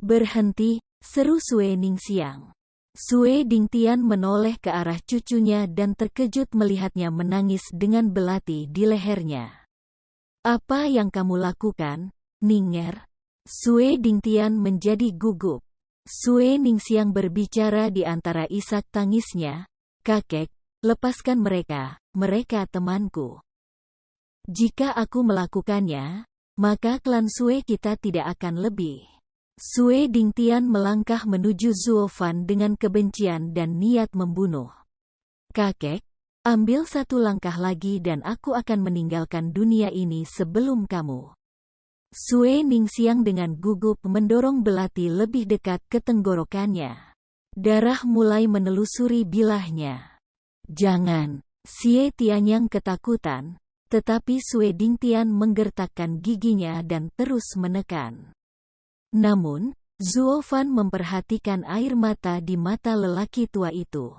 Berhenti, seru Sue Ningxiang. Sue Dingtian menoleh ke arah cucunya dan terkejut melihatnya menangis dengan belati di lehernya. Apa yang kamu lakukan, Ninger? Sue Dingtian menjadi gugup. Sue Ningxiang berbicara di antara isak tangisnya. Kakek, lepaskan mereka, mereka temanku. Jika aku melakukannya, maka klan Sue kita tidak akan lebih. Sue Dingtian melangkah menuju Zuo Fan dengan kebencian dan niat membunuh. Kakek, ambil satu langkah lagi dan aku akan meninggalkan dunia ini sebelum kamu. Sue Ningxiang dengan gugup mendorong belati lebih dekat ke tenggorokannya. Darah mulai menelusuri bilahnya. Jangan, Xie Tianyang ketakutan, tetapi Sue Dingtian menggertakkan giginya dan terus menekan. Namun, Zuo Fan memperhatikan air mata di mata lelaki tua itu.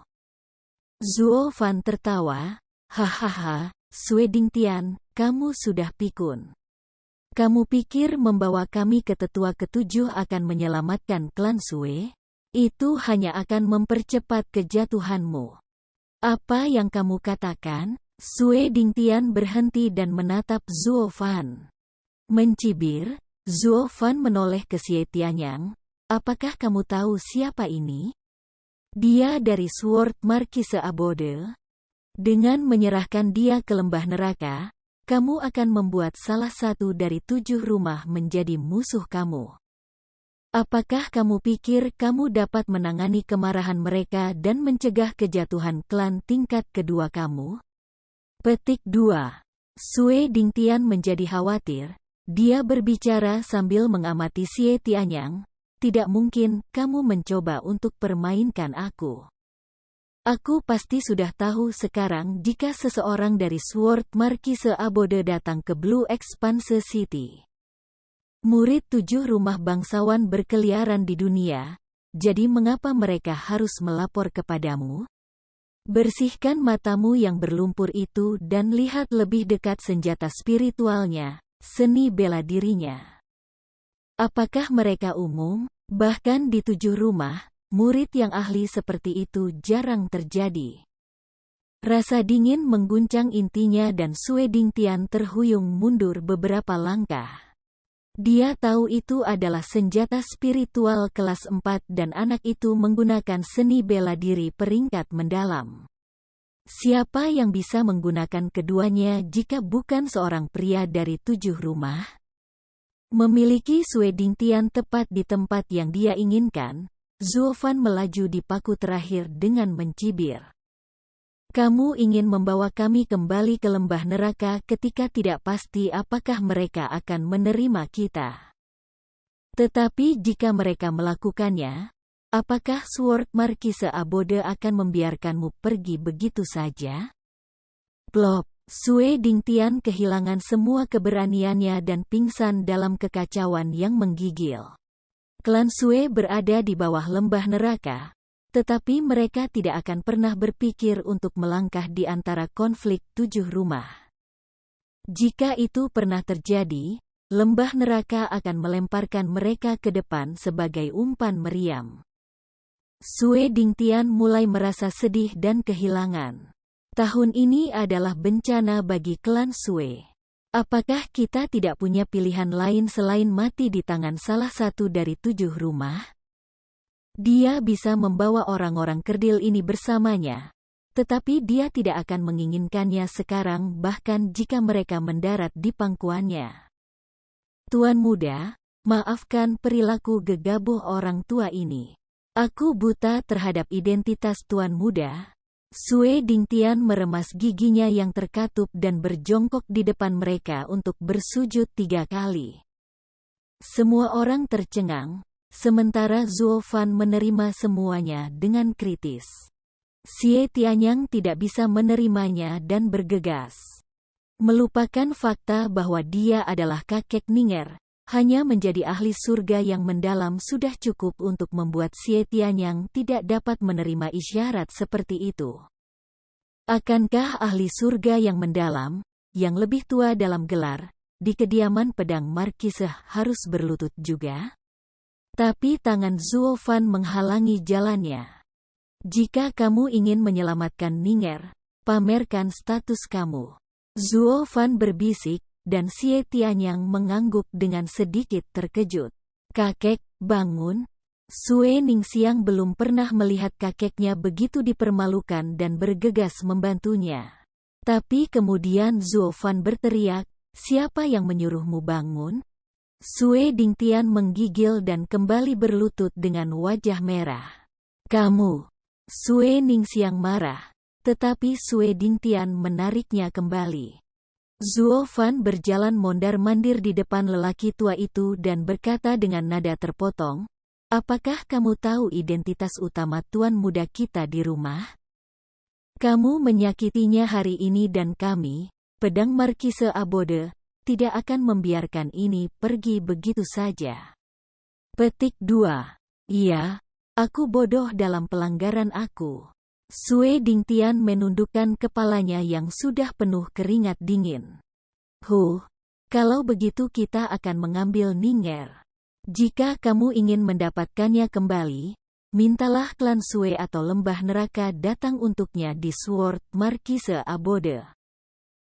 Zuo Fan tertawa, hahaha, Sue Dingtian, kamu sudah pikun. Kamu pikir membawa kami ke tetua ketujuh akan menyelamatkan klan Sue? Itu hanya akan mempercepat kejatuhanmu. Apa yang kamu katakan? Sue Dingtian berhenti dan menatap Zuo Fan. Mencibir, Zuo Fan menoleh ke Xie Tianyang. Apakah kamu tahu siapa ini? Dia dari Sword Marquise Abode. Dengan menyerahkan dia ke lembah neraka, kamu akan membuat salah satu dari 7 rumah menjadi musuh kamu. Apakah kamu pikir kamu dapat menangani kemarahan mereka dan mencegah kejatuhan klan tingkat kedua kamu? Petik 2. Sue Dingtian menjadi khawatir. Dia berbicara sambil mengamati Xie Tianyang. Tidak mungkin kamu mencoba untuk permainkan aku. Aku pasti sudah tahu sekarang jika seseorang dari Sword Marquise Abode datang ke Blue Expanse City. Murid 7 rumah bangsawan berkeliaran di dunia, jadi mengapa mereka harus melapor kepadamu? Bersihkan matamu yang berlumpur itu dan lihat lebih dekat senjata spiritualnya, seni bela dirinya. Apakah mereka umum? Bahkan di 7 rumah, murid yang ahli seperti itu jarang terjadi. Rasa dingin mengguncang intinya dan Sue Dingtian terhuyung mundur beberapa langkah. Dia tahu itu adalah senjata spiritual kelas 4 dan anak itu menggunakan seni bela diri peringkat mendalam. Siapa yang bisa menggunakan keduanya jika bukan seorang pria dari 7 rumah? Memiliki Sue Dingtian tepat di tempat yang dia inginkan, Zuo Fan melaju di paku terakhir dengan mencibir. Kamu ingin membawa kami kembali ke lembah neraka ketika tidak pasti apakah mereka akan menerima kita. Tetapi jika mereka melakukannya, apakah Sword Marquise Abode akan membiarkanmu pergi begitu saja? Plop, Sue Dingtian kehilangan semua keberaniannya dan pingsan dalam kekacauan yang menggigil. Klan Sue berada di bawah lembah neraka, tetapi mereka tidak akan pernah berpikir untuk melangkah di antara konflik 7 rumah. Jika itu pernah terjadi, lembah neraka akan melemparkan mereka ke depan sebagai umpan meriam. Sue Dingtian mulai merasa sedih dan kehilangan. Tahun ini adalah bencana bagi klan Sue. Apakah kita tidak punya pilihan lain selain mati di tangan salah satu dari 7 rumah? Dia bisa membawa orang-orang kerdil ini bersamanya, tetapi dia tidak akan menginginkannya sekarang bahkan jika mereka mendarat di pangkuannya. Tuan muda, maafkan perilaku gegabah orang tua ini. Aku buta terhadap identitas tuan muda. Sue Dingtian meremas giginya yang terkatup dan berjongkok di depan mereka untuk bersujud 3 kali. Semua orang tercengang, sementara Zuo Fan menerima semuanya dengan kritis. Xie Tianyang tidak bisa menerimanya dan bergegas. Melupakan fakta bahwa dia adalah kakek Ninger, hanya menjadi ahli surga yang mendalam sudah cukup untuk membuat Xie Tianyang tidak dapat menerima isyarat seperti itu. Akankah ahli surga yang mendalam, yang lebih tua dalam gelar, di kediaman pedang Marquise harus berlutut juga? Tapi tangan Zuo Fan menghalangi jalannya. Jika kamu ingin menyelamatkan Ninger, pamerkan status kamu. Zuo Fan berbisik, dan Xie Tianyang mengangguk dengan sedikit terkejut. Kakek, bangun. Sue Ningxiang belum pernah melihat kakeknya begitu dipermalukan dan bergegas membantunya. Tapi kemudian Zuo Fan berteriak, siapa yang menyuruhmu bangun? Sue Dingtian menggigil dan kembali berlutut dengan wajah merah. Kamu. Sue Ningxiang marah, tetapi Sue Dingtian menariknya kembali. Zuo Fan berjalan mondar-mandir di depan lelaki tua itu dan berkata dengan nada terpotong, apakah kamu tahu identitas utama tuan muda kita di rumah? Kamu menyakitinya hari ini dan kami, pedang Markise Abode, tidak akan membiarkan ini pergi begitu saja. Petik 2. Iya, aku bodoh dalam pelanggaran aku. Sue Dingtian menundukkan kepalanya yang sudah penuh keringat dingin. Kalau begitu kita akan mengambil Ninger. Jika kamu ingin mendapatkannya kembali, mintalah klan Sue atau lembah neraka datang untuknya di Sword Markise Abode.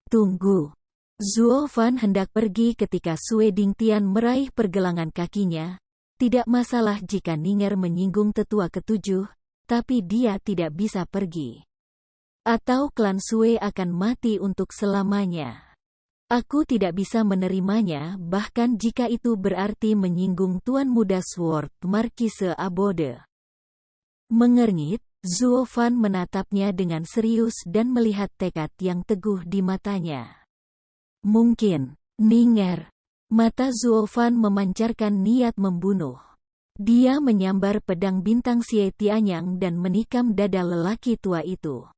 Tunggu. Zuo Fan hendak pergi ketika Sue Dingtian meraih pergelangan kakinya. Tidak masalah jika Ninger menyinggung tetua ketujuh, tapi dia tidak bisa pergi. Atau klan Sue akan mati untuk selamanya. Aku tidak bisa menerimanya bahkan jika itu berarti menyinggung tuan muda Sword Markise Abode. Mengernyit, Zuo Fan menatapnya dengan serius dan melihat tekad yang teguh di matanya. Mungkin, Ninger. Mata Zuo Fan memancarkan niat membunuh. Dia menyambar pedang bintang Xie Tianyang dan menikam dada lelaki tua itu.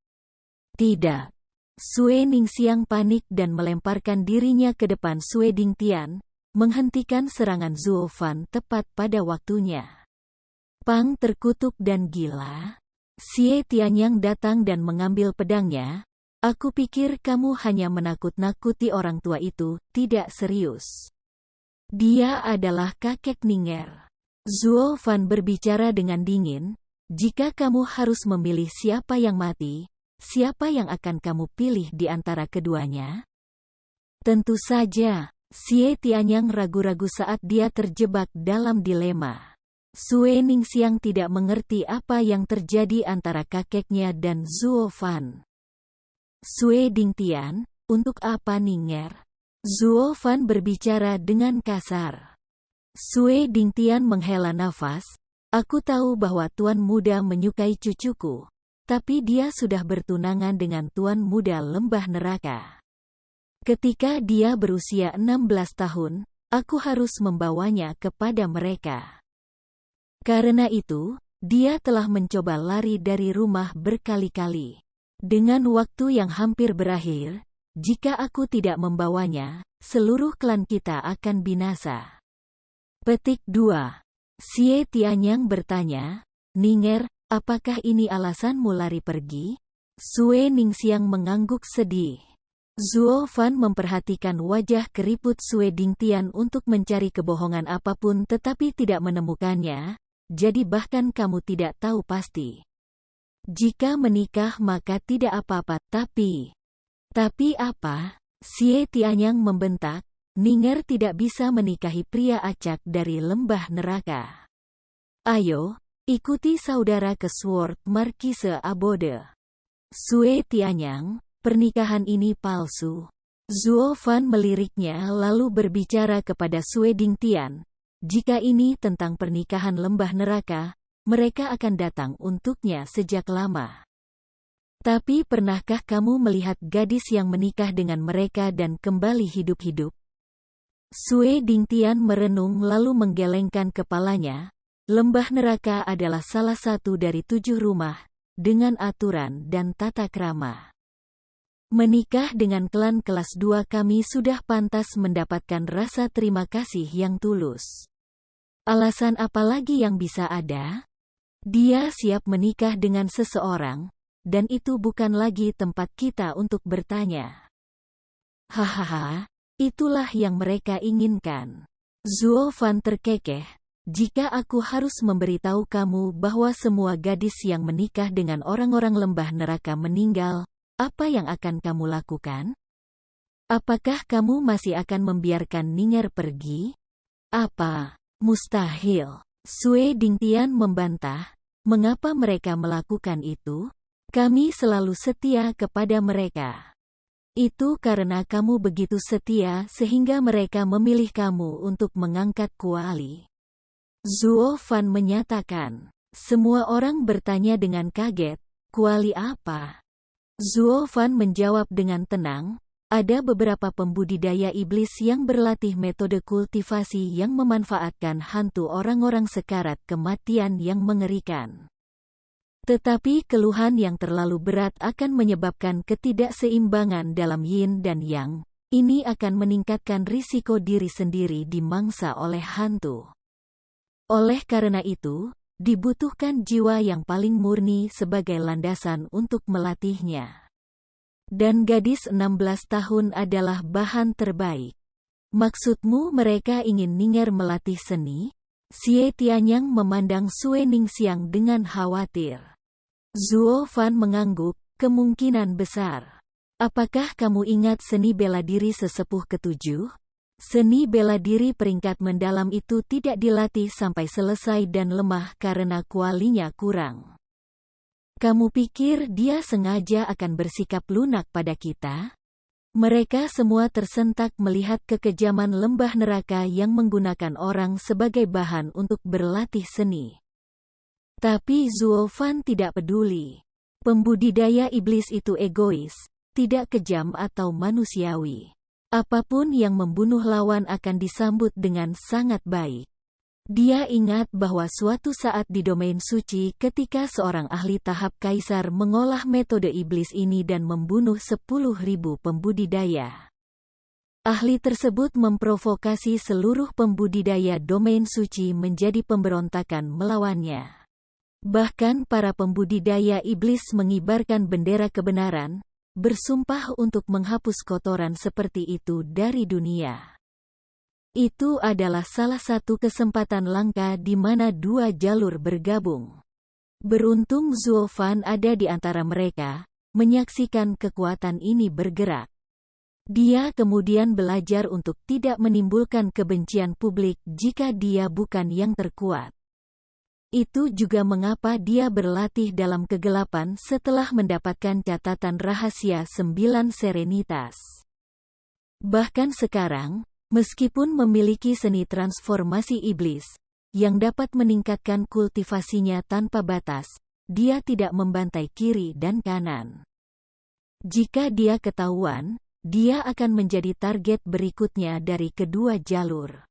Tidak. Sue Ningxiang panik dan melemparkan dirinya ke depan Sue Dingtian, menghentikan serangan Zuo Fan tepat pada waktunya. Pang terkutuk dan gila. Xie Tianyang datang dan mengambil pedangnya. Aku pikir kamu hanya menakut-nakuti orang tua itu, tidak serius. Dia adalah kakek Ninger. Zuo Fan berbicara dengan dingin, jika kamu harus memilih siapa yang mati, siapa yang akan kamu pilih di antara keduanya? Tentu saja, Xie Tianyang ragu-ragu saat dia terjebak dalam dilema. Sue Ningxiang tidak mengerti apa yang terjadi antara kakeknya dan Zuo Fan. Sue Dingtian, untuk apa Ninger? Zuo Fan berbicara dengan kasar. Sue Dingtian menghela nafas, aku tahu bahwa tuan muda menyukai cucuku. Tapi dia sudah bertunangan dengan tuan muda lembah neraka. Ketika dia berusia 16 tahun, aku harus membawanya kepada mereka. Karena itu, dia telah mencoba lari dari rumah berkali-kali. Dengan waktu yang hampir berakhir, jika aku tidak membawanya, seluruh klan kita akan binasa. Petik 2. Xie Tianyang bertanya, Ninger, apakah ini alasanmu lari pergi? Sue Ningxiang mengangguk sedih. Zuo Fan memperhatikan wajah keriput Sue Dingtian untuk mencari kebohongan apapun tetapi tidak menemukannya, jadi bahkan kamu tidak tahu pasti. Jika menikah maka tidak apa-apa, tapi apa? Xie Tianyang membentak, Ninger tidak bisa menikahi pria acak dari lembah neraka. Ayo, ikuti saudara ke Sword Markise Abode. Sue Tianyang, pernikahan ini palsu. Zuo Fan meliriknya lalu berbicara kepada Sue Dingtian. Jika ini tentang pernikahan lembah neraka, mereka akan datang untuknya sejak lama. Tapi pernahkah kamu melihat gadis yang menikah dengan mereka dan kembali hidup-hidup? Sue Dingtian merenung lalu menggelengkan kepalanya. Lembah neraka adalah salah satu dari 7 rumah, dengan aturan dan tata krama. Menikah dengan klan kelas 2 kami sudah pantas mendapatkan rasa terima kasih yang tulus. Alasan apa lagi yang bisa ada? Dia siap menikah dengan seseorang, dan itu bukan lagi tempat kita untuk bertanya. Hahaha, itulah yang mereka inginkan. Zuo Fan terkekeh. jika aku harus memberitahu kamu bahwa semua gadis yang menikah dengan orang-orang lembah neraka meninggal, apa yang akan kamu lakukan? Apakah kamu masih akan membiarkan Ning'er pergi? Apa? Mustahil. Sue Dingtian membantah, mengapa mereka melakukan itu? Kami selalu setia kepada mereka. Itu karena kamu begitu setia sehingga mereka memilih kamu untuk mengangkat kuali. Zuo Fan menyatakan. Semua orang bertanya dengan kaget, kuali apa? Zuo Fan menjawab dengan tenang, ada beberapa pembudidaya iblis yang berlatih metode kultivasi yang memanfaatkan hantu orang-orang sekarat kematian yang mengerikan. Tetapi keluhan yang terlalu berat akan menyebabkan ketidakseimbangan dalam yin dan yang. Ini akan meningkatkan risiko diri sendiri dimangsa oleh hantu. Oleh karena itu, dibutuhkan jiwa yang paling murni sebagai landasan untuk melatihnya. Dan gadis 16 tahun adalah bahan terbaik. Maksudmu mereka ingin Ning'er melatih seni? Xie Tianyang memandang Sue Ningxiang dengan khawatir. Zuo Fan mengangguk, kemungkinan besar. Apakah kamu ingat seni bela diri sesepuh ketujuh? Seni bela diri peringkat mendalam itu tidak dilatih sampai selesai dan lemah karena kualinya kurang. Kamu pikir dia sengaja akan bersikap lunak pada kita? Mereka semua tersentak melihat kekejaman lembah neraka yang menggunakan orang sebagai bahan untuk berlatih seni. Tapi Zuo Fan tidak peduli. Pembudidaya iblis itu egois, tidak kejam atau manusiawi. Apapun yang membunuh lawan akan disambut dengan sangat baik. Dia ingat bahwa suatu saat di domain suci ketika seorang ahli tahap kaisar mengolah metode iblis ini dan membunuh 10.000 pembudidaya. Ahli tersebut memprovokasi seluruh pembudidaya domain suci menjadi pemberontakan melawannya. Bahkan para pembudidaya iblis mengibarkan bendera kebenaran, bersumpah untuk menghapus kotoran seperti itu dari dunia. Itu adalah salah satu kesempatan langka di mana dua jalur bergabung. Beruntung Zuo Fan ada di antara mereka, menyaksikan kekuatan ini bergerak. Dia kemudian belajar untuk tidak menimbulkan kebencian publik jika dia bukan yang terkuat. Itu juga mengapa dia berlatih dalam kegelapan setelah mendapatkan catatan rahasia 9 serenitas. Bahkan sekarang, meskipun memiliki seni transformasi iblis, yang dapat meningkatkan kultivasinya tanpa batas, dia tidak membantai kiri dan kanan. Jika dia ketahuan, dia akan menjadi target berikutnya dari kedua jalur.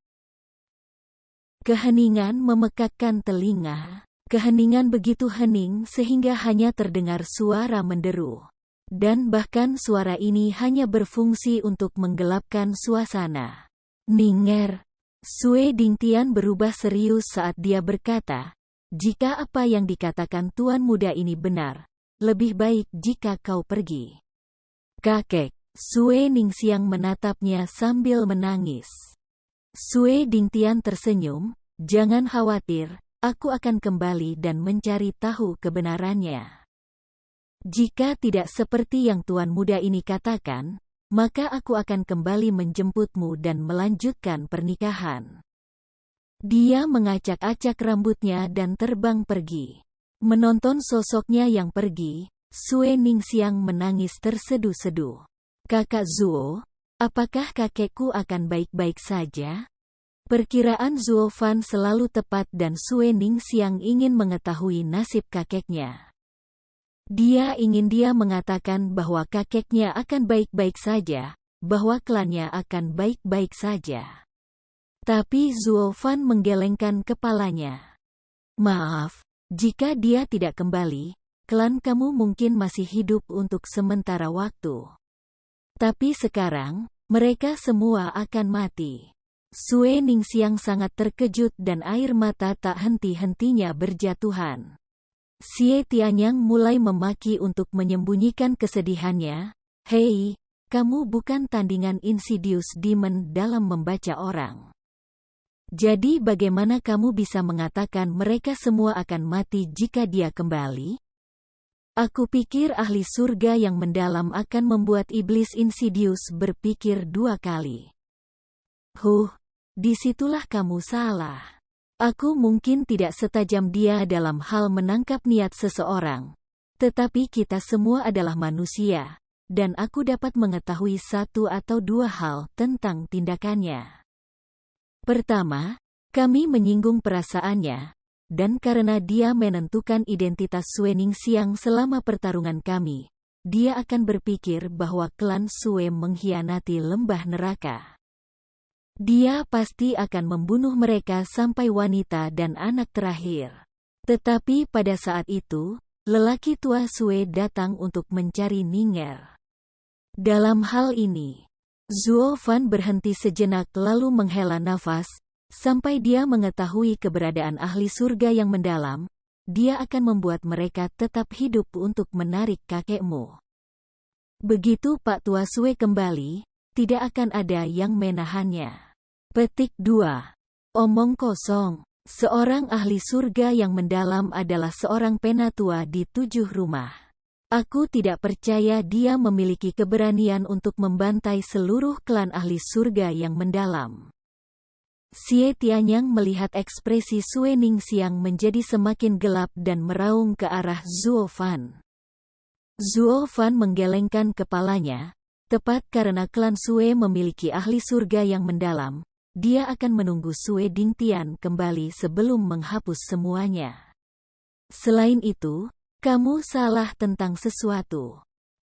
Keheningan memekakkan telinga. Keheningan begitu hening sehingga hanya terdengar suara menderu. Dan bahkan suara ini hanya berfungsi untuk menggelapkan suasana. Ning'er. Sue Dingtian berubah serius saat dia berkata, jika apa yang dikatakan tuan muda ini benar, lebih baik jika kau pergi. Kakek. Sue Ningxiang menatapnya sambil menangis. Sue Dingtian tersenyum, jangan khawatir, aku akan kembali dan mencari tahu kebenarannya. Jika tidak seperti yang tuan muda ini katakan, maka aku akan kembali menjemputmu dan melanjutkan pernikahan. Dia mengacak-acak rambutnya dan terbang pergi. Menonton sosoknya yang pergi, Sue Ningxiang menangis terseduh-seduh. Kakak Zuo, apakah kakekku akan baik-baik saja? Perkiraan Zuo Fan selalu tepat dan Sue Ningxiang ingin mengetahui nasib kakeknya. Dia ingin dia mengatakan bahwa kakeknya akan baik-baik saja, bahwa klannya akan baik-baik saja. Tapi Zuo Fan menggelengkan kepalanya. Maaf, jika dia tidak kembali, klan kamu mungkin masih hidup untuk sementara waktu. Tapi sekarang, mereka semua akan mati. Sue Ningxiang sangat terkejut dan air mata tak henti-hentinya berjatuhan. Xie Tianyang mulai memaki untuk menyembunyikan kesedihannya. Hei, kamu bukan tandingan Insidious Demon dalam membaca orang. Jadi bagaimana kamu bisa mengatakan mereka semua akan mati jika dia kembali? Aku pikir ahli surga yang mendalam akan membuat iblis Insidious berpikir 2 kali. Disitulah kamu salah. Aku mungkin tidak setajam dia dalam hal menangkap niat seseorang. Tetapi kita semua adalah manusia, dan aku dapat mengetahui 1 atau 2 hal tentang tindakannya. Pertama, kami menyinggung perasaannya, dan karena dia menentukan identitas Sue Ningxiang selama pertarungan kami, dia akan berpikir bahwa klan Sue mengkhianati lembah neraka. Dia pasti akan membunuh mereka sampai wanita dan anak terakhir. Tetapi pada saat itu, lelaki tua Sue datang untuk mencari Ninger. Dalam hal ini, Zuo Fan berhenti sejenak lalu menghela nafas, sampai dia mengetahui keberadaan ahli surga yang mendalam, dia akan membuat mereka tetap hidup untuk menarik kakekmu. Begitu Pak Tua Sue kembali, tidak akan ada yang menahannya. Petik 2. Omong kosong. Seorang ahli surga yang mendalam adalah seorang penatua di 7 rumah. Aku tidak percaya dia memiliki keberanian untuk membantai seluruh klan ahli surga yang mendalam. Xie Tianyang melihat ekspresi Sue Ningxiang menjadi semakin gelap dan meraung ke arah Zuo Fan. Zuo Fan menggelengkan kepalanya, tepat karena klan Sue memiliki ahli surga yang mendalam, dia akan menunggu Sue Dingtian kembali sebelum menghapus semuanya. Selain itu, kamu salah tentang sesuatu.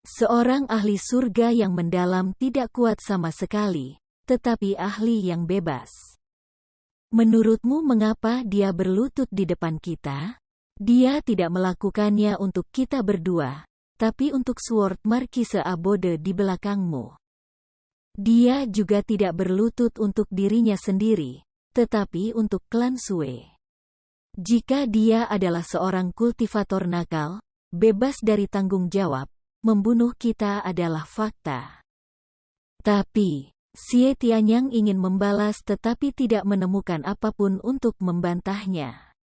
Seorang ahli surga yang mendalam tidak kuat sama sekali, tetapi ahli yang bebas. Menurutmu mengapa dia berlutut di depan kita? Dia tidak melakukannya untuk kita berdua, tapi untuk Sword Marquise Abode di belakangmu. Dia juga tidak berlutut untuk dirinya sendiri, tetapi untuk klan Sue. Jika dia adalah seorang kultivator nakal, bebas dari tanggung jawab, membunuh kita adalah fakta. Tapi, Xie Tianyang ingin membalas tetapi tidak menemukan apapun untuk membantahnya.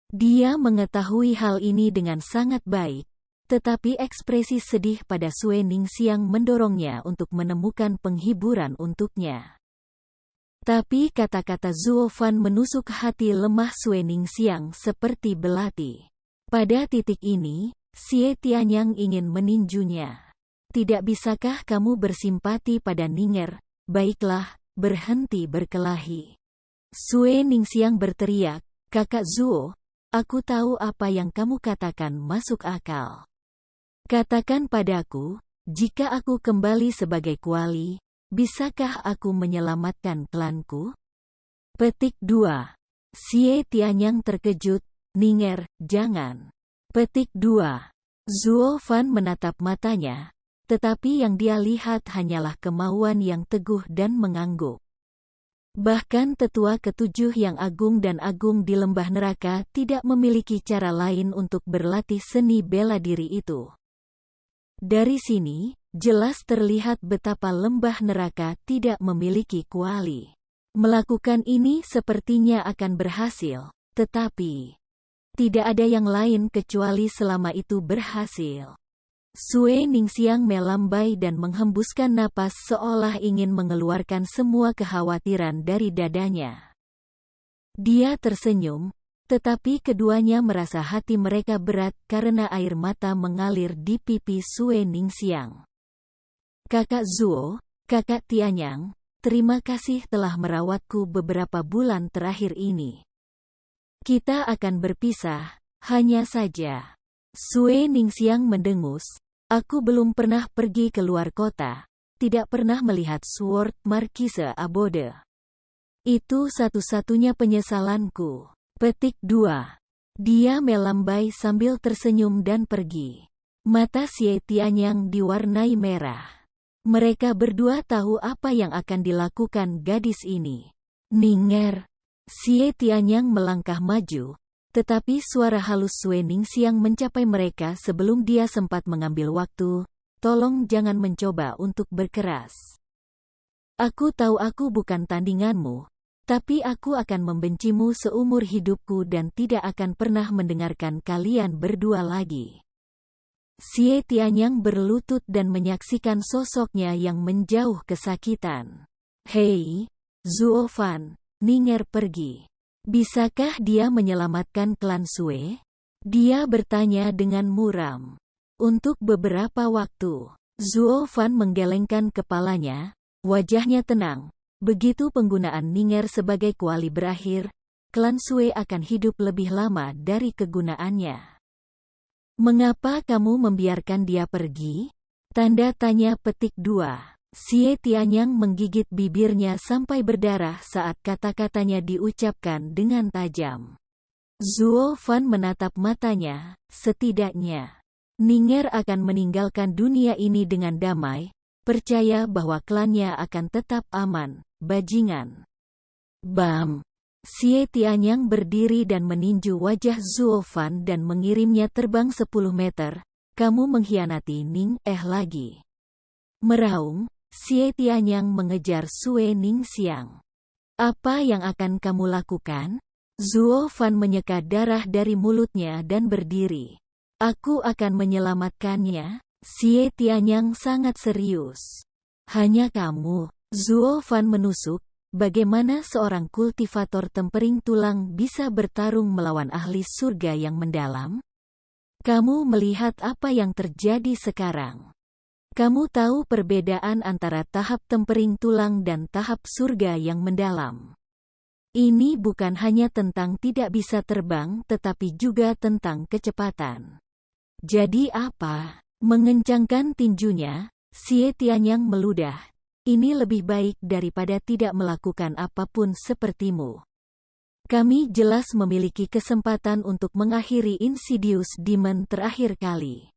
Dia mengetahui hal ini dengan sangat baik, tetapi ekspresi sedih pada Sue Ningxiang mendorongnya untuk menemukan penghiburan untuknya. Tapi kata-kata Zuo Fan menusuk hati lemah Sue Ningxiang seperti belati. Pada titik ini, Xie Tianyang ingin meninjunya. Tidak bisakah kamu bersimpati pada Ninger? Baiklah, berhenti berkelahi. Sue Ningxiang berteriak, Kakak Zuo, aku tahu apa yang kamu katakan masuk akal. Katakan padaku, jika aku kembali sebagai kuali, bisakah aku menyelamatkan klanku? Petik 2. Xie Tianyang terkejut, Ninger, jangan. Petik 2. Zuo Fan menatap matanya, tetapi yang dia lihat hanyalah kemauan yang teguh dan mengangguk. Bahkan tetua ketujuh yang agung dan agung di lembah neraka tidak memiliki cara lain untuk berlatih seni bela diri itu. Dari sini, jelas terlihat betapa lembah neraka tidak memiliki kuali. Melakukan ini sepertinya akan berhasil, tetapi tidak ada yang lain kecuali selama itu berhasil. Sue Ningxiang melambai dan menghembuskan napas seolah ingin mengeluarkan semua kekhawatiran dari dadanya. Dia tersenyum, tetapi keduanya merasa hati mereka berat karena air mata mengalir di pipi Sue Ningxiang. Kakak Zuo, Kakak Tianyang, terima kasih telah merawatku beberapa bulan terakhir ini. Kita akan berpisah, hanya saja. Sue Ningxiang mendengus, aku belum pernah pergi ke luar kota, tidak pernah melihat Sword Marquise Abode. Itu satu-satunya penyesalanku. Petik 2. Dia melambai sambil tersenyum dan pergi. Mata Xie Tianyang diwarnai merah. Mereka berdua tahu apa yang akan dilakukan gadis ini. Ninger. Xie Tianyang melangkah maju, tetapi suara halus Sue Ningxiang mencapai mereka sebelum dia sempat mengambil waktu. Tolong jangan mencoba untuk berkeras. Aku tahu aku bukan tandinganmu, Tapi aku akan membencimu seumur hidupku dan tidak akan pernah mendengarkan kalian berdua lagi. Xie Tianyang berlutut dan menyaksikan sosoknya yang menjauh kesakitan. Hei, Zuo Fan, Ning'er pergi. Bisakah dia menyelamatkan klan Sue? Dia bertanya dengan muram. Untuk beberapa waktu, Zuo Fan menggelengkan kepalanya, wajahnya tenang. Begitu penggunaan Ning'er sebagai kuali berakhir, klan Sue akan hidup lebih lama dari kegunaannya. Mengapa kamu membiarkan dia pergi? Tanda tanya petik 2. Xie Tianyang menggigit bibirnya sampai berdarah saat kata-katanya diucapkan dengan tajam. Zuo Fan menatap matanya, setidaknya Ning'er akan meninggalkan dunia ini dengan damai, percaya bahwa klannya akan tetap aman, bajingan. Bam! Xie Tianyang berdiri dan meninju wajah Zuo Fan dan mengirimnya terbang 10 meter. Kamu mengkhianati Ning lagi. Meraung, Xie Tianyang mengejar Sue Ningxiang. Apa yang akan kamu lakukan? Zuo Fan menyeka darah dari mulutnya dan berdiri. Aku akan menyelamatkannya. Xie Tianyang sangat serius. Hanya kamu, Zuo Fan menusuk. Bagaimana seorang kultivator tempering tulang bisa bertarung melawan ahli surga yang mendalam? Kamu melihat apa yang terjadi sekarang. Kamu tahu perbedaan antara tahap tempering tulang dan tahap surga yang mendalam. Ini bukan hanya tentang tidak bisa terbang tetapi juga tentang kecepatan. Jadi apa? Mengencangkan tinjunya, Xie Tianyang meludah. Ini lebih baik daripada tidak melakukan apapun sepertimu. Kami jelas memiliki kesempatan untuk mengakhiri Insidious Demon terakhir kali.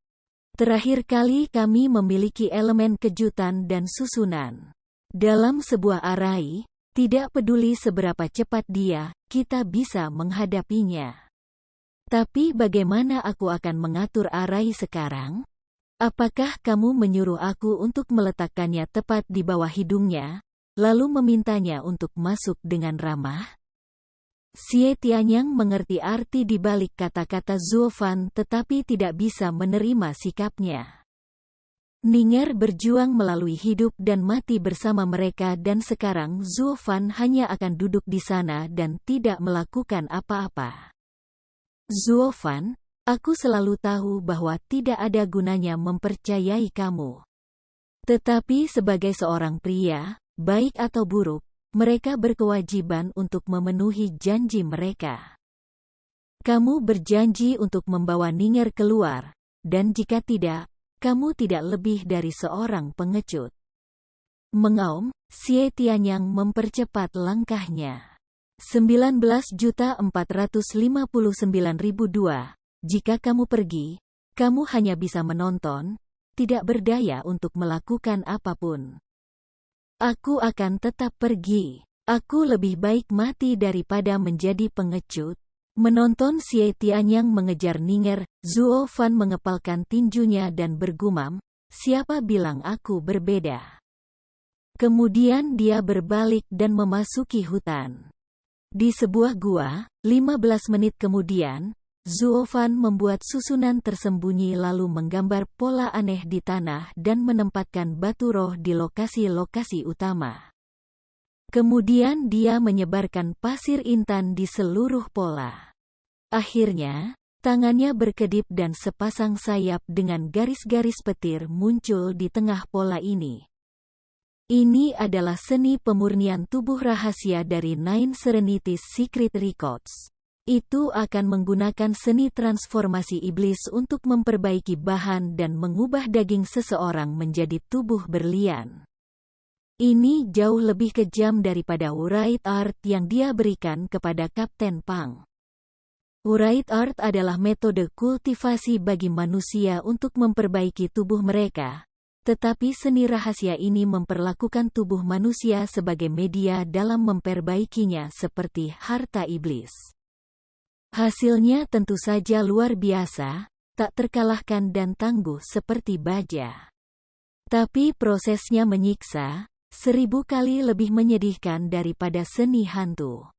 Terakhir kali kami memiliki elemen kejutan dan susunan. Dalam sebuah arai, tidak peduli seberapa cepat dia, kita bisa menghadapinya. Tapi bagaimana aku akan mengatur arai sekarang? Apakah kamu menyuruh aku untuk meletakkannya tepat di bawah hidungnya, lalu memintanya untuk masuk dengan ramah? Xie Tianyang mengerti arti di balik kata-kata Zuo Fan tetapi tidak bisa menerima sikapnya. Ning'er berjuang melalui hidup dan mati bersama mereka dan sekarang Zuo Fan hanya akan duduk di sana dan tidak melakukan apa-apa. Zuo Fan, aku selalu tahu bahwa tidak ada gunanya mempercayai kamu. Tetapi sebagai seorang pria, baik atau buruk, mereka berkewajiban untuk memenuhi janji mereka. Kamu berjanji untuk membawa Ning'er keluar, dan jika tidak, kamu tidak lebih dari seorang pengecut. Mengaum, Xie Tianyang mempercepat langkahnya. 19.459.002. Jika kamu pergi, kamu hanya bisa menonton, tidak berdaya untuk melakukan apapun. Aku akan tetap pergi. Aku lebih baik mati daripada menjadi pengecut. Menonton Xie Tianyang mengejar Ning'er, Zuo Fan mengepalkan tinjunya dan bergumam, siapa bilang aku berbeda? Kemudian dia berbalik dan memasuki hutan. Di sebuah gua, 15 menit kemudian, Zuo Fan membuat susunan tersembunyi lalu menggambar pola aneh di tanah dan menempatkan batu roh di lokasi-lokasi utama. Kemudian dia menyebarkan pasir intan di seluruh pola. Akhirnya, tangannya berkedip dan sepasang sayap dengan garis-garis petir muncul di tengah pola ini. Ini adalah seni pemurnian tubuh rahasia dari Nine Serenities Secret Records. Itu akan menggunakan seni transformasi iblis untuk memperbaiki bahan dan mengubah daging seseorang menjadi tubuh berlian. Ini jauh lebih kejam daripada Wright Art yang dia berikan kepada Kapten Pang. Wright Art adalah metode kultivasi bagi manusia untuk memperbaiki tubuh mereka, tetapi seni rahasia ini memperlakukan tubuh manusia sebagai media dalam memperbaikinya seperti harta iblis. Hasilnya tentu saja luar biasa, tak terkalahkan dan tangguh seperti baja. Tapi prosesnya menyiksa, 1000 kali lebih menyedihkan daripada seni hantu.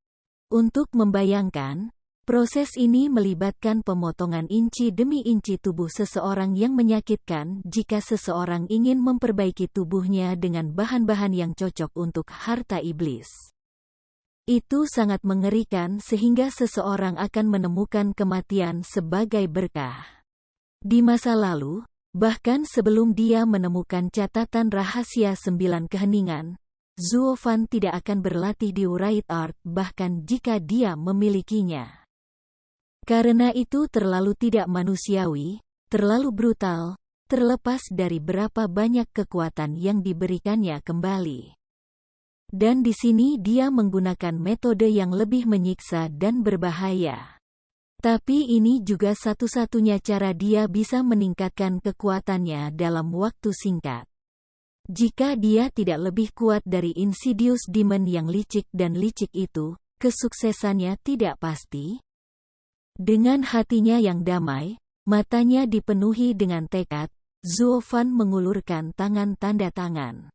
Untuk membayangkan, proses ini melibatkan pemotongan inci demi inci tubuh seseorang yang menyakitkan jika seseorang ingin memperbaiki tubuhnya dengan bahan-bahan yang cocok untuk harta iblis. Itu sangat mengerikan sehingga seseorang akan menemukan kematian sebagai berkah. Di masa lalu, bahkan sebelum dia menemukan catatan rahasia 9 keheningan, Zuo Fan tidak akan berlatih di Wright Art bahkan jika dia memilikinya. Karena itu terlalu tidak manusiawi, terlalu brutal, terlepas dari berapa banyak kekuatan yang diberikannya kembali. Dan di sini dia menggunakan metode yang lebih menyiksa dan berbahaya. Tapi ini juga satu-satunya cara dia bisa meningkatkan kekuatannya dalam waktu singkat. Jika dia tidak lebih kuat dari Insidious Demon yang licik dan licik itu, kesuksesannya tidak pasti. Dengan hatinya yang damai, matanya dipenuhi dengan tekad, Zuo Fan mengulurkan tangan tanda tangan.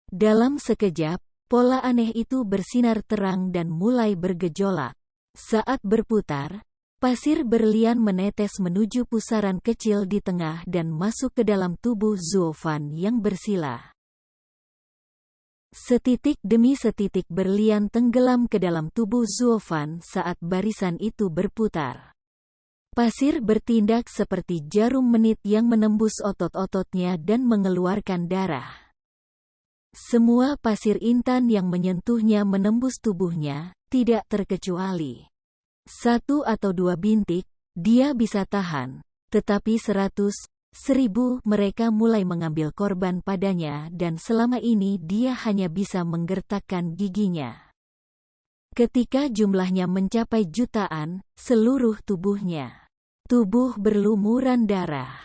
Dalam sekejap, pola aneh itu bersinar terang dan mulai bergejolak. Saat berputar, pasir berlian menetes menuju pusaran kecil di tengah dan masuk ke dalam tubuh Zuo Fan yang bersila. Setitik demi setitik berlian tenggelam ke dalam tubuh Zuo Fan saat barisan itu berputar. Pasir bertindak seperti jarum menit yang menembus otot-ototnya dan mengeluarkan darah. Semua pasir intan yang menyentuhnya menembus tubuhnya, tidak terkecuali 1 atau 2 bintik, dia bisa tahan, tetapi 100, 1000 mereka mulai mengambil korban padanya dan selama ini dia hanya bisa menggertakkan giginya. Ketika jumlahnya mencapai jutaan, seluruh tubuhnya. Tubuh berlumuran darah.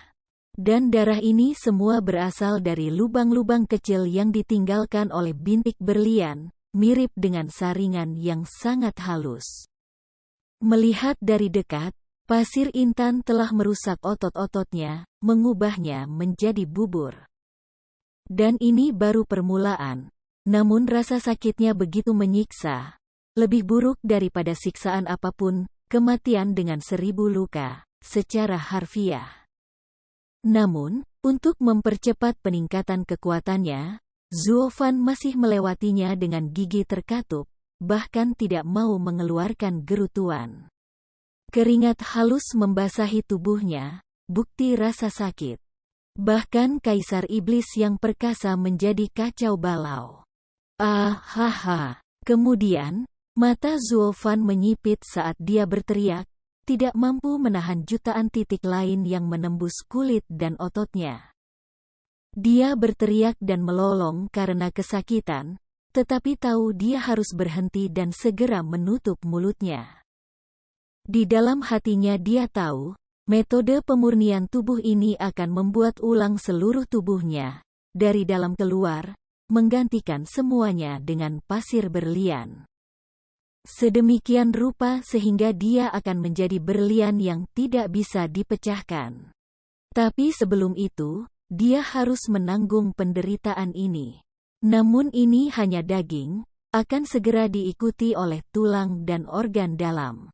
Dan darah ini semua berasal dari lubang-lubang kecil yang ditinggalkan oleh bintik berlian, mirip dengan saringan yang sangat halus. Melihat dari dekat, pasir intan telah merusak otot-ototnya, mengubahnya menjadi bubur. Dan ini baru permulaan. Namun rasa sakitnya begitu menyiksa. Lebih buruk daripada siksaan apapun, kematian dengan 1000 luka, secara harfiah. Namun, untuk mempercepat peningkatan kekuatannya, Zuo Fan masih melewatinya dengan gigi terkatup, bahkan tidak mau mengeluarkan gerutuan. Keringat halus membasahi tubuhnya, bukti rasa sakit. Bahkan Kaisar Iblis yang perkasa menjadi kacau balau. Haha. Kemudian, mata Zuo Fan menyipit saat dia berteriak, tidak mampu menahan jutaan titik lain yang menembus kulit dan ototnya. Dia berteriak dan melolong karena kesakitan, tetapi tahu dia harus berhenti dan segera menutup mulutnya. Di dalam hatinya dia tahu, metode pemurnian tubuh ini akan membuat ulang seluruh tubuhnya, dari dalam keluar, menggantikan semuanya dengan pasir berlian. Sedemikian rupa sehingga dia akan menjadi berlian yang tidak bisa dipecahkan. Tapi sebelum itu, dia harus menanggung penderitaan ini. Namun ini hanya daging, akan segera diikuti oleh tulang dan organ dalam.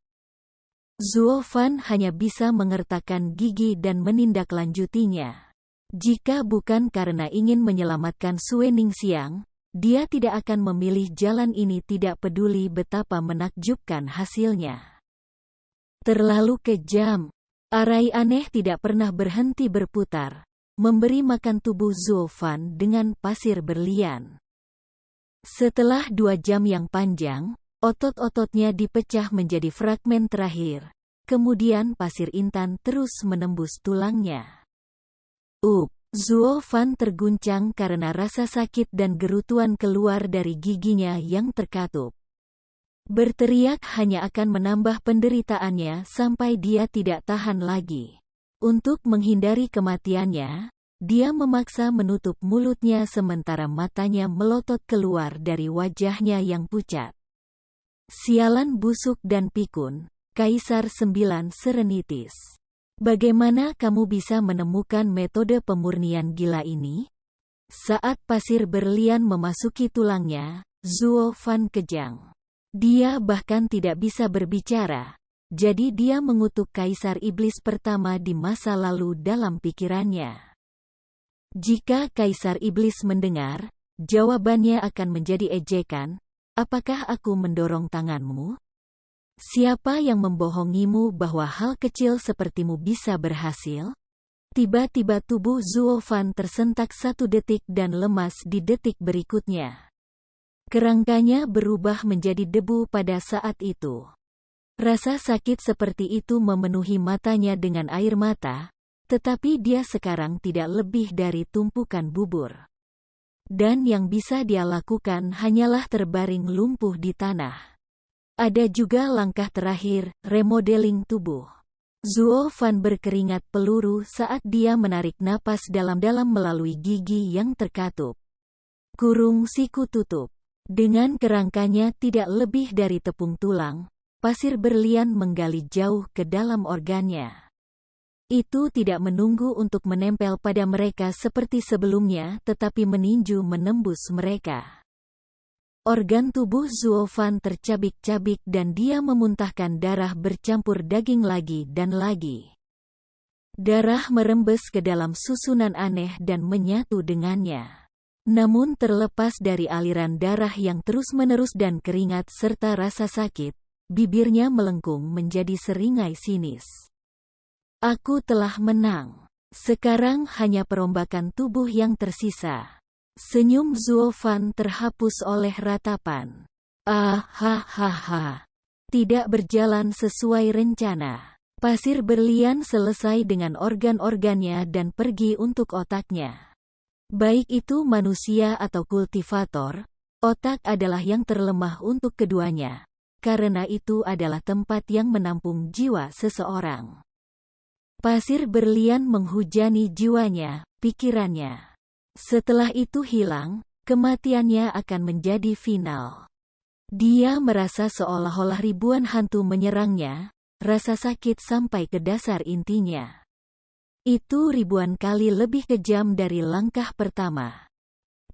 Zuo Fan hanya bisa mengertakkan gigi dan menindaklanjutinya. Jika bukan karena ingin menyelamatkan Sue Ningxiang, dia tidak akan memilih jalan ini tidak peduli betapa menakjubkan hasilnya. Terlalu kejam. Arai aneh tidak pernah berhenti berputar, memberi makan tubuh Zuo Fan dengan pasir berlian. Setelah 2 jam yang panjang, otot-ototnya dipecah menjadi fragmen terakhir. Kemudian pasir intan terus menembus tulangnya. Zuo Fan terguncang karena rasa sakit dan gerutuan keluar dari giginya yang terkatup. Berteriak hanya akan menambah penderitaannya sampai dia tidak tahan lagi. Untuk menghindari kematiannya, dia memaksa menutup mulutnya sementara matanya melotot keluar dari wajahnya yang pucat. Sialan busuk dan pikun, Kaisar 9 Serenitis. Bagaimana kamu bisa menemukan metode pemurnian gila ini? Saat pasir berlian memasuki tulangnya, Zuo Fan kejang. Dia bahkan tidak bisa berbicara, jadi dia mengutuk Kaisar Iblis pertama di masa lalu dalam pikirannya. Jika Kaisar Iblis mendengar, jawabannya akan menjadi ejekan, apakah aku mendorong tanganmu? Siapa yang membohongimu bahwa hal kecil sepertimu bisa berhasil? Tiba-tiba tubuh Zuo Fan tersentak 1 detik dan lemas di detik berikutnya. Kerangkanya berubah menjadi debu pada saat itu. Rasa sakit seperti itu memenuhi matanya dengan air mata, tetapi dia sekarang tidak lebih dari tumpukan bubur. Dan yang bisa dia lakukan hanyalah terbaring lumpuh di tanah. Ada juga langkah terakhir, remodeling tubuh. Zuo Fan berkeringat peluru saat dia menarik napas dalam-dalam melalui gigi yang terkatup. Kurung siku tutup. Dengan kerangkanya tidak lebih dari tepung tulang, pasir berlian menggali jauh ke dalam organnya. Itu tidak menunggu untuk menempel pada mereka seperti sebelumnya, tetapi meninju menembus mereka. Organ tubuh Zuo Fan tercabik-cabik dan dia memuntahkan darah bercampur daging lagi dan lagi. Darah merembes ke dalam susunan aneh dan menyatu dengannya. Namun terlepas dari aliran darah yang terus-menerus dan keringat serta rasa sakit, bibirnya melengkung menjadi seringai sinis. Aku telah menang. Sekarang hanya perombakan tubuh yang tersisa. Senyum Zuo Fan terhapus oleh ratapan. Tidak berjalan sesuai rencana. Pasir berlian selesai dengan organ-organnya dan pergi untuk otaknya. Baik itu manusia atau kultivator, otak adalah yang terlemah untuk keduanya, karena itu adalah tempat yang menampung jiwa seseorang. Pasir berlian menghujani jiwanya, pikirannya. Setelah itu hilang, kematiannya akan menjadi final. Dia merasa seolah-olah ribuan hantu menyerangnya, rasa sakit sampai ke dasar intinya. Itu ribuan kali lebih kejam dari langkah pertama.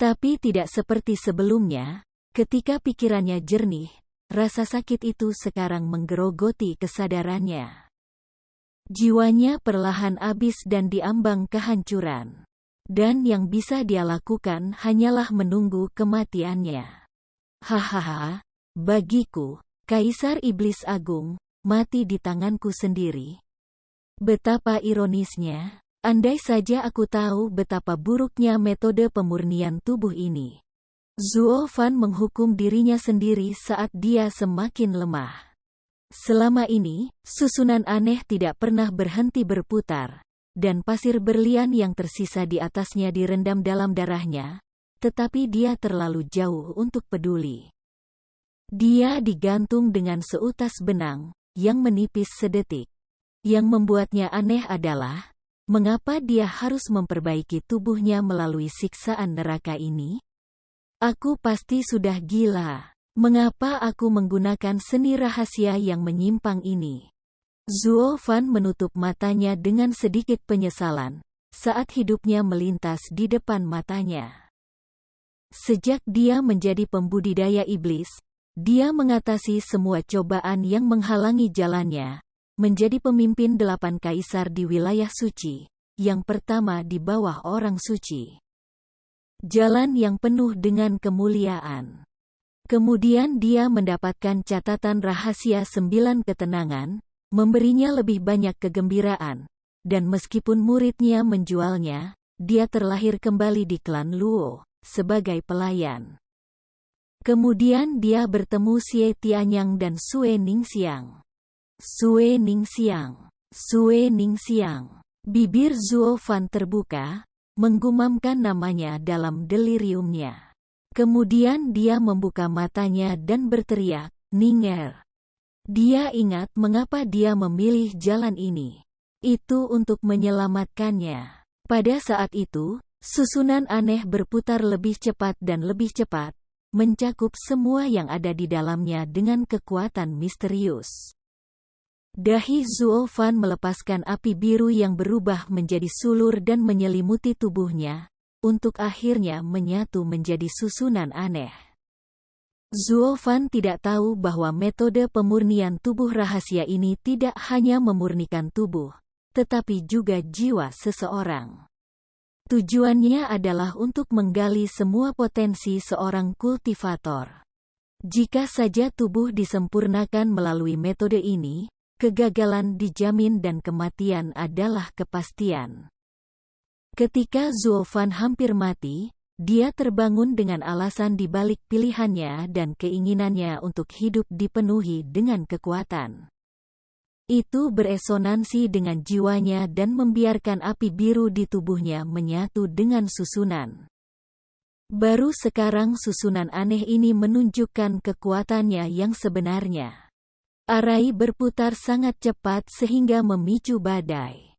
Tapi tidak seperti sebelumnya, ketika pikirannya jernih, rasa sakit itu sekarang menggerogoti kesadarannya. Jiwanya perlahan habis dan diambang kehancuran. Dan yang bisa dia lakukan hanyalah menunggu kematiannya. Hahaha, bagiku, Kaisar Iblis Agung, mati di tanganku sendiri. Betapa ironisnya, andai saja aku tahu betapa buruknya metode pemurnian tubuh ini. Zuo Fan menghukum dirinya sendiri saat dia semakin lemah. Selama ini, susunan aneh tidak pernah berhenti berputar. Dan pasir berlian yang tersisa di atasnya direndam dalam darahnya, tetapi dia terlalu jauh untuk peduli. Dia digantung dengan seutas benang, yang menipis sedetik. Yang membuatnya aneh adalah, mengapa dia harus memperbaiki tubuhnya melalui siksaan neraka ini? Aku pasti sudah gila. Mengapa aku menggunakan seni rahasia yang menyimpang ini? Zuo Fan menutup matanya dengan sedikit penyesalan, saat hidupnya melintas di depan matanya. Sejak dia menjadi pembudidaya iblis, dia mengatasi semua cobaan yang menghalangi jalannya, menjadi pemimpin 8 kaisar di wilayah suci, yang pertama di bawah orang suci. Jalan yang penuh dengan kemuliaan. Kemudian dia mendapatkan catatan rahasia 9 ketenangan, memberinya lebih banyak kegembiraan, dan meskipun muridnya menjualnya, dia terlahir kembali di klan Luo, sebagai pelayan. Kemudian dia bertemu Xie Tianyang dan Sue Ningxiang. Sue Ningxiang. Sue Ningxiang. Bibir Zuo Fan terbuka, menggumamkan namanya dalam deliriumnya. Kemudian dia membuka matanya dan berteriak, Ninger. Dia ingat mengapa dia memilih jalan ini. Itu untuk menyelamatkannya. Pada saat itu, susunan aneh berputar lebih cepat dan lebih cepat, mencakup semua yang ada di dalamnya dengan kekuatan misterius. Dahi Zuo Fan melepaskan api biru yang berubah menjadi sulur dan menyelimuti tubuhnya, untuk akhirnya menyatu menjadi susunan aneh. Zuo Fan tidak tahu bahwa metode pemurnian tubuh rahasia ini tidak hanya memurnikan tubuh, tetapi juga jiwa seseorang. Tujuannya adalah untuk menggali semua potensi seorang kultivator. Jika saja tubuh disempurnakan melalui metode ini, kegagalan dijamin dan kematian adalah kepastian. Ketika Zuo Fan hampir mati, dia terbangun dengan alasan di balik pilihannya dan keinginannya untuk hidup dipenuhi dengan kekuatan. Itu beresonansi dengan jiwanya dan membiarkan api biru di tubuhnya menyatu dengan susunan. Baru sekarang susunan aneh ini menunjukkan kekuatannya yang sebenarnya. Arai berputar sangat cepat sehingga memicu badai.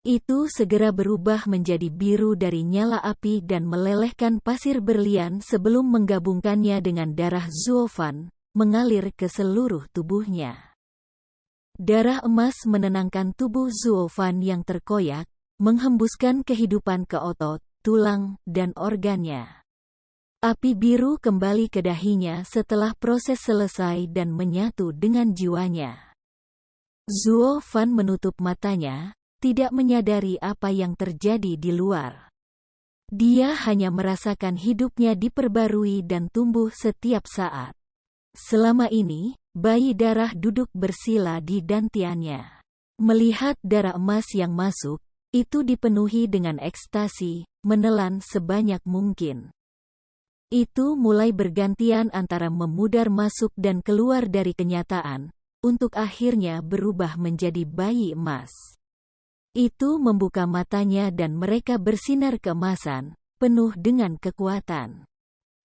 Itu segera berubah menjadi biru dari nyala api dan melelehkan pasir berlian sebelum menggabungkannya dengan darah Zuo Fan, mengalir ke seluruh tubuhnya. Darah emas menenangkan tubuh Zuo Fan yang terkoyak, menghembuskan kehidupan ke otot, tulang, dan organnya. Api biru kembali ke dahinya setelah proses selesai dan menyatu dengan jiwanya. Zuo Fan menutup matanya, tidak menyadari apa yang terjadi di luar. Dia hanya merasakan hidupnya diperbarui dan tumbuh setiap saat. Selama ini, bayi darah duduk bersila di dantiannya. Melihat darah emas yang masuk, itu dipenuhi dengan ekstasi, menelan sebanyak mungkin. Itu mulai bergantian antara memudar masuk dan keluar dari kenyataan, untuk akhirnya berubah menjadi bayi emas. Itu membuka matanya dan mereka bersinar keemasan, penuh dengan kekuatan.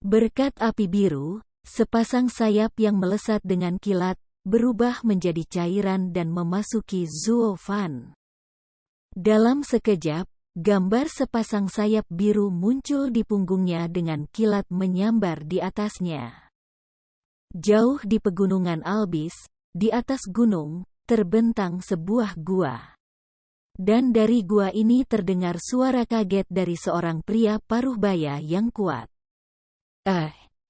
Berkat api biru, sepasang sayap yang melesat dengan kilat, berubah menjadi cairan dan memasuki Zuo Fan. Dalam sekejap, gambar sepasang sayap biru muncul di punggungnya dengan kilat menyambar di atasnya. Jauh di pegunungan Albis, di atas gunung, terbentang sebuah gua. Dan dari gua ini terdengar suara kaget dari seorang pria paruh baya yang kuat.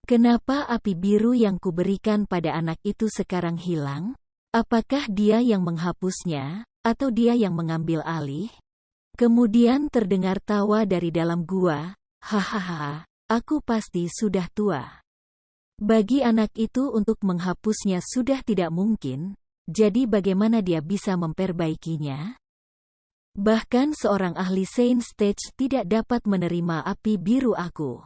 Kenapa api biru yang kuberikan pada anak itu sekarang hilang? Apakah dia yang menghapusnya, atau dia yang mengambil alih? Kemudian terdengar tawa dari dalam gua, hahaha, aku pasti sudah tua. Bagi anak itu untuk menghapusnya sudah tidak mungkin, jadi bagaimana dia bisa memperbaikinya? Bahkan seorang ahli Saint Stage tidak dapat menerima api biru aku.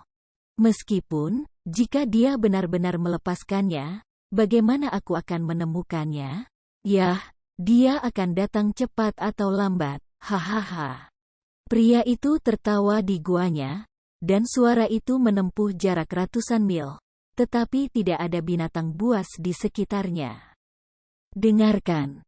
Meskipun, jika dia benar-benar melepaskannya, bagaimana aku akan menemukannya? Yah, dia akan datang cepat atau lambat, hahaha. Pria itu tertawa di guanya, dan suara itu menempuh jarak ratusan mil, tetapi tidak ada binatang buas di sekitarnya. Dengarkan,